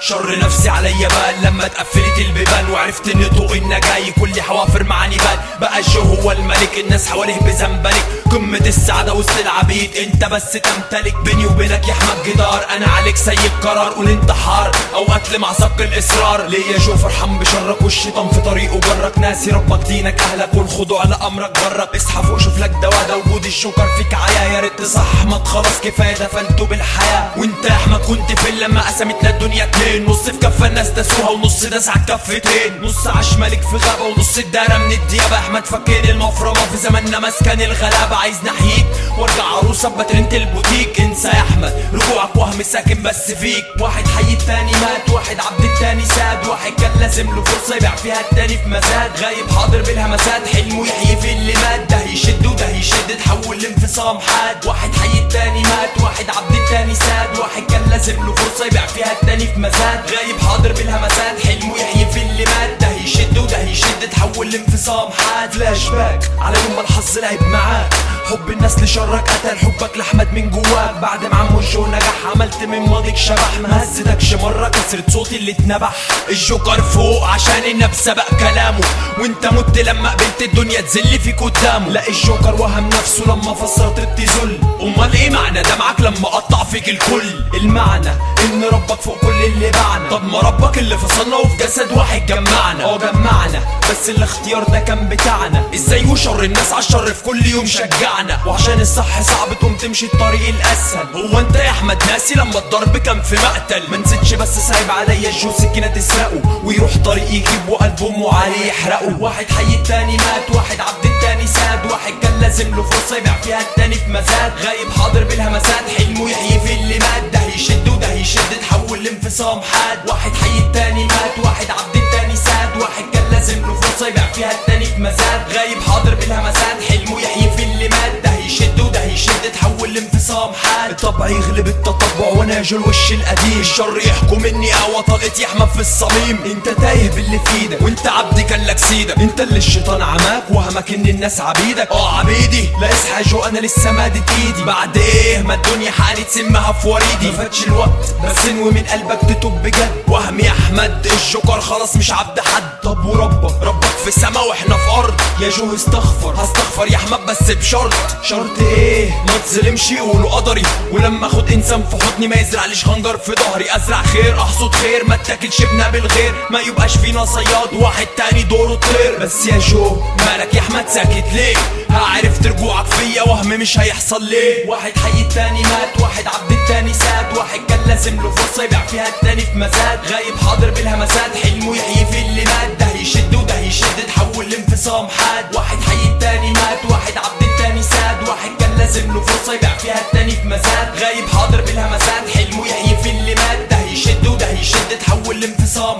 شر نفسي عليا بان لما اتقفلت البيبان، وعرفت ان طوق النجاي كل حوافر معاني بان. بقى الجو هو الملك، الناس حواليه بزنبلك، قمة السعادة وسط العبيد انت بس تمتلك. بيني وبينك يا احمد جدار، انا عليك سيب قرار، قول انتحار او قتل مع سبق الاصرار. ليا جو فرحان بشرك والشيطان في طريقه جرك، ناسي ربك دينك اهلك والخضوع لامرك برك. اصحى فوق شوف لك دوا، ده وجود الجوكر فيك عيا. يا ريت تصح احمد خلاص كفايه دفنته بالحياه. وانت يا احمد كنت فين لما قسمتنا الدنيا اتنين؟ نص في كفه الناس داسوها ونص داس على الكفتين، نص عاش ملك في غابه ونص اتدارى من الديابه. احمد فكين المفرمه في زماننا مسكن الغلابه، عايز نحييك وارجع عروسه بباترينة البوتيك. انسى يا احمد رجوعك وهم ساكن بس فيك. واحد حي التاني مات، واحد عبد التاني ساد، واحد كان لازم له فرصه يبيع فيها التاني في مزاد. غايب حاضر بالهمسات، حلمه يحيي في اللي مات. ده يشد وده يشد تحول لانفصام حاد. واحد حي التاني مات، واحد عبد التاني ساد، واحد كان لازم له فرصه يبيع فيها التاني في مزاد. غايب حاضر بالهمسات، حلمه يحيي في اللي مات. ده يشد وده يشد تحول لانفصام حاد. فلاش باك على يوم ما الحظ لعب معاك، حب الناس لشرك قتل حبك لاحمد من جواك. بعد ما عمو الجو نجح عملت من ماضيك شبح، ما هزتكش مره كسرت صوتي اللي اتنبح. الجوكر فوق عشان النبي سبق كلامه، وانت مت لما قبلت الدنيا تذل فيك قدامه. لا الجوكر وهم نفسه لما فسر طريقتي ذل، امال ايه معنى دمعك لما قطع فيك الكل؟ المعنى ان ربك فوق كل اللي باعنا. طب ما ربك اللي فصلنا وفي جسد واحد جمعنا. جمعنا بس الاختيار ده كان بتاعنا. ازاي وشر الناس عالشر في كل يوم شجعنا، وعشان الصح صعب تقوم تمشي الطريق الاسهل. هو انت يا احمد ناسي لما الضرب كان في مقتل؟ ما نسيتش بس سايب عليا الجو سكينه تسرقه، ويروح طريق يجيب وقلب امه عليه يحرقه. واحد حي التاني مات، واحد عبد التاني ساد، واحد كان لازم له فرصه يبيع فيها التاني في مزاد. غايب حاضر بالهمسات، حلمه يحيي في اللي مات. ده يشد وده يشد تحول لانفصام حاد. واحد حي التاني مات، واحد عبد التاني ساد، واحد كان لازم له فرصه يبيع فيها التاني في مزاد. غايب حاضر بالهمسات، حلمه يحيي في اللي مات. ده يشد وده يشد تحول لانفصام حاد. الطبع يغلب التطبع وانا جو الوش القديم، الشر يحكم مني قوى طلقتي احمد في الصميم. انت تايه باللي في ايدك وانت عبد كان لك سيدك، انت اللي الشيطان عماك وهمك ان الناس عبيدك. عبيدي لا اصحى جو انا لسه مادت ايدي. بعد ايه ما الدنيا حقنت سمها في وريدي. مفاتش الوقت بس انوي من قلبك تتوب بجد. وهم يا احمد الجوكر خلاص مش عبد حد. طب وربك في سما واحنا في ارض. يا جو هستغفر يا احمد بس بشرط. شرط ايه؟ ما تظلمش يقولوا قدري، ولما اخد انسان في حضني ما يزرعليش خنجر في ظهري. ازرع خير احصد خير، ما اتاكلش بنابل غير، ما يبقاش فينا صياد واحد تاني دوره طير. بس يا جو مالك يا احمد ساكت ليه؟ عرفت رجوعك فيا وهم مش هيحصل ليه؟ واحد حي التاني مات، واحد عبد التاني ساد، واحد كان لازم له فرصه يبيع فيها التاني في مزاد. غايب حاضر بالهمسات، حلمه يحيي في اللي مات. ده يشد وده يشد تحول لانفصام حاد. واحد حي التاني مات، واحد عبد التاني ساد، واحد كان لازم له فرصه يبيع فيها التاني في مزاد. غايب حاضر بالهمسات، حلمه يحيي في اللي مات. ده يشد وده يشد تحول لانفصام